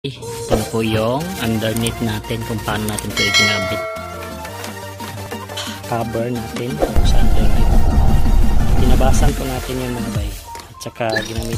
Ito na po yung underneath natin kung paano natin ito ikinabit. Cover natin sa underneath. Tinabasan po natin yung mga bay at saka ginamit.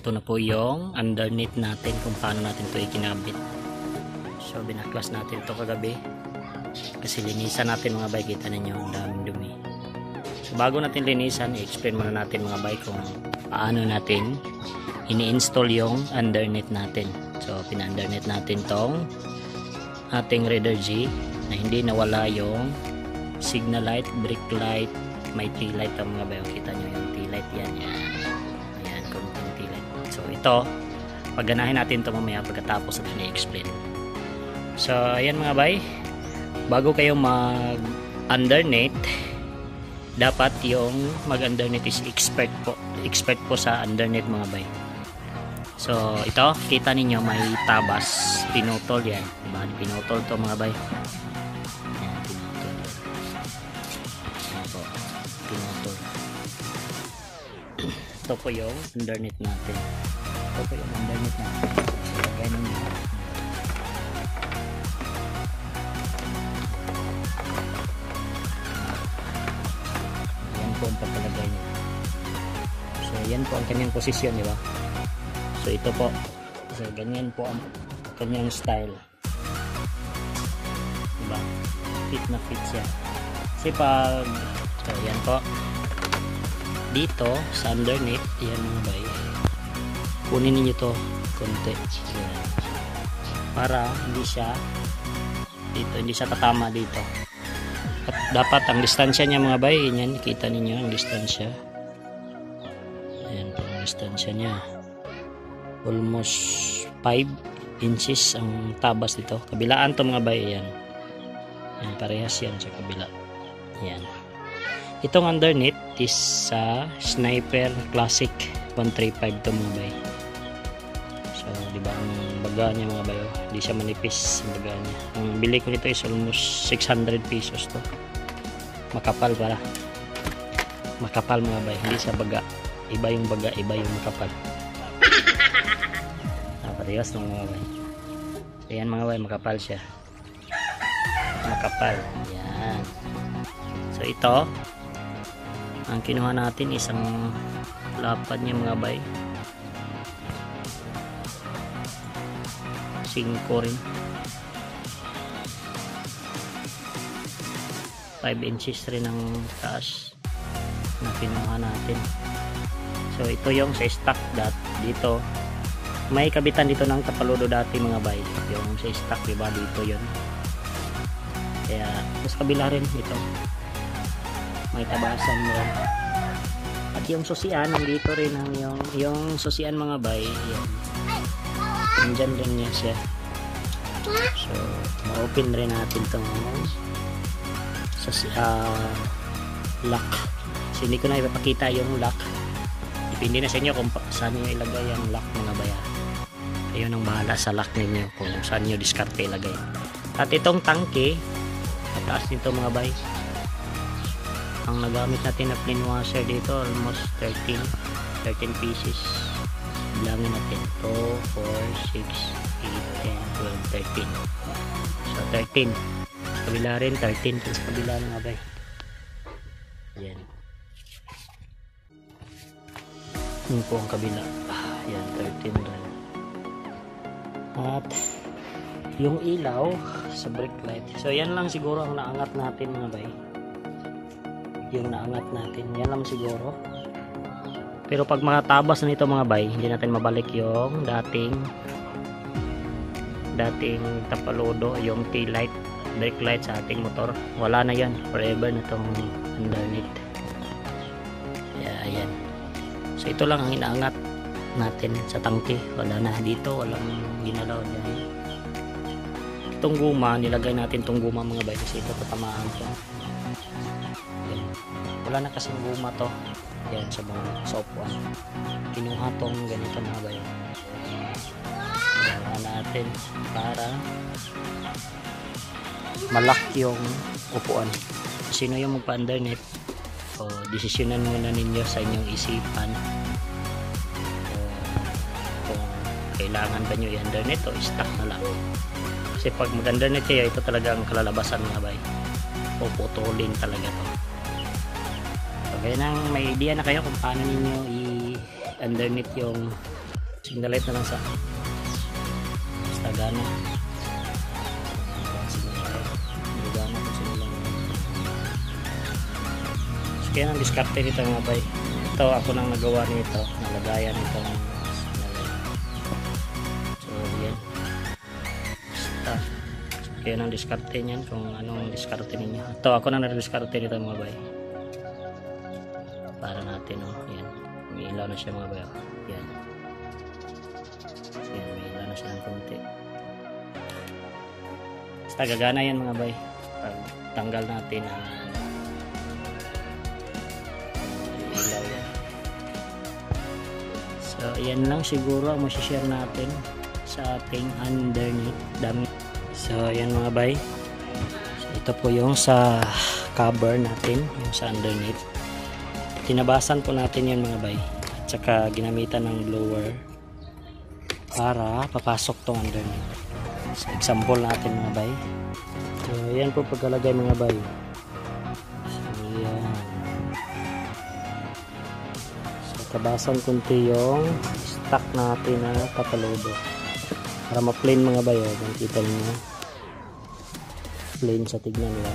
Ito na po yung underneath natin kung paano natin ito ikinabit. So binaklas natin ito kagabi kasi linisan natin mga bay. Kita ninyo ang daming dumi. So bago natin linisan, i-explain muna natin mga bay kung paano natin ini-install yung underneath natin. So pina-underneath natin tong ating Raider G na hindi nawala yung signal light, brake light, may tail light ang mga bay. Kita nyo yung tail light yan. So ito, pagganahin natin ito mamaya pagkatapos natin i-explain. So ayan mga bay, bago kayo mag underneath, dapat yung mag underneath is expert po sa underneath mga bay. So ito, kita ninyo may tabas, pinutol yan, diba? Pinutol to mga bay. Ayan, pinutol. Ito po yung underneath natin. Ito po yung underneath natin. So, ganun yun. Yan po ang pagkalagay nyo. So, yan po ang kanyang posisyon, di ba? So, ito po. So, ganyan po ang kanyang style. diba? Fit na fit siya. Kasi pag, so yan po, dito sa underneath, yan mga bay, kunin ninyo to konti. Yan. Para hindi siya dito, hindi siya tatama dito. At dapat ang distansya niya mga bay, yan, kita ninyo ang distansya. Ayan po ang distansya niya. Almost 5 inches ang tabas dito. Kabilaan to mga bay, yan. Yan, parehas yan sa kabila. Yan. Itong underneath is sa Sniper Classic 135 to mga bay. So, di ba ang baga niya mga bayo? Hindi siya manipis ang baga niya. Ang bili ko nito is almost 600 pesos to. Makapal para. Makapal mga bay. Hindi siya baga. Iba yung baga, iba yung makapal. Parehas ng mga bay. Ayan mga bay, makapal siya. Makapal. Ayan. So, ito. Ang kinuha natin isang lapad niya mga bay. 5 rin. 5 inches rin ang taas na kinuha natin. So ito yung sa stock dito. May kabitan dito ng tapaludo dati mga bay. Yung sa stock diba dito yun. Kaya mas kabila rin ito. May tabasan mo rin. At yung susian nandito rin ang yung susian mga bay. Yan. Nandyan rin niya siya. So, ma-open rin natin itong lock. So, hindi ko na ipapakita yung lock. Depende na sa inyo kung saan nyo ilagay yung lock mga baya. Kayo nang bahala sa lock ninyo kung saan nyo diskarte ilagay. At itong tangke, mataas nito mga bay. Ang nagamit natin na plain washer dito, almost 13 pieces. Bilangin natin 2, 4, 6, 8, 10, 12, 13. So 13 sa kabila rin, 13 sa kabila nga bay. Yan. Yun po ang kabila. Yan, 13 rin. At yung ilaw sa brake light. So yan lang siguro ang naangat natin mga bay. Yung naangat natin, yan lang siguro. Pero pag makatabas na nito mga bay, hindi natin mabalik yung dating tapaludo, yung tail light, brake light sa ating motor. Wala na yan, forever na itong underneath. Ayan. So ito lang ang inaangat natin sa tangke. Wala na dito, walang ginalaw dyan. Itong guma, nilagay natin itong guma mga bay kasi ito tatamaan siya. Wala na kasing guma to. Yan sa mga software. Kinuha tong ganito mga bayo. Gawin natin para malak yung upuan. Sino yung magpa-underneath? O desisyonan muna ninyo sa inyong isipan. Kung kailangan ba nyo i-underneath o i-stock na lang. Kasi pag mag-underneath kayo, ito talaga ang kalalabasan mga bay. Puputulin talaga to. Kaya nang may idea na kayo kung paano ninyo i-underneath yung signal light na lang sa gana. So kaya nang diskarte nito mga bay. Ito ako nang nagawa nito, nalagayan nito. So yan. Kaya nang diskarte niyan kung anong diskarte ninyo. Ito ako nang nadiskarte nito mga bay. Para natin yan. May ilaw na siya mga bayo. Yan. So, yan, may ilaw na siya ng konti. Basta gagana yan mga bay. Pag tanggal natin ang ilaw yan. So yan lang siguro ang masishare natin sa ating underneath dami. So yan mga bay. So, ito po yung sa cover natin, yung sa underneath. Tinabasan po natin yan mga bay. At saka ginamitan ng blower para papasok tong underneath. So example natin mga bay. So yan po pagkalagay mga bay. So yan. So tabasan kunti yung stock natin na tapaludo. Para ma-plain mga bay. Nakita niyo. plain sa tignan nila.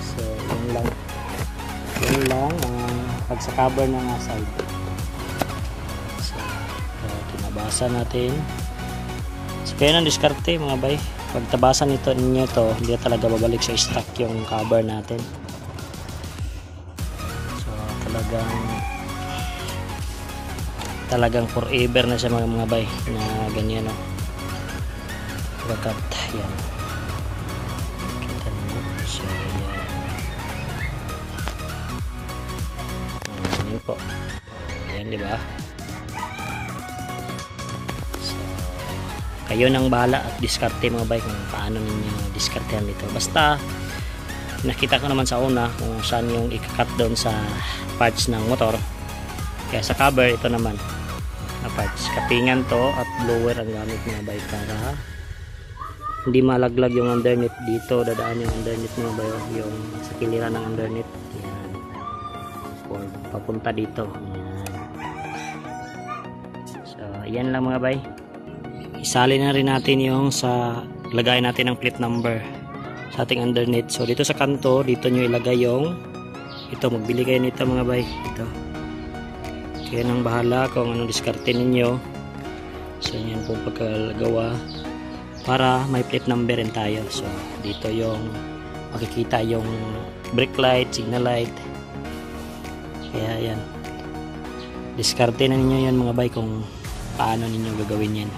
So yun lang pag sa cover ng side. So tinabasa natin. So kaya nang diskarte mga bay, pag tabasan ninyo to, hindi talaga babalik sa stock yung cover natin. So talagang forever na siya mga bay na ganyan, no. Bakat yan, kita nyo. So yan po, yan, diba? So kayo nang bahala at diskarte mga bay kung paano ninyo diskartehan dito. Basta nakita ko naman sa una kung saan yung ikakat doon sa parts ng motor, kaya sa cover ito naman na parts, kapingan to at blower ang gamit mga bay para hindi malaglag yung underneath. Dito dadaan yung underneath mga bay, yung sa kiliran ng underneath, yan, or papunta dito, yan. So yan lang mga bay, isali na rin natin yung sa lagay natin ng plate number sa ating underneath. So dito sa kanto, dito nyo ilagay yung ito, magbili kayo nito mga bay, ito. Kaya nang bahala kung anong diskarte ninyo. So yan po pagkagawa para may plate number rin tayo. So dito yung makikita yung brake light, signal light. Kaya yan, diskarte na ninyo yan mga bay kung paano ninyo gagawin yan.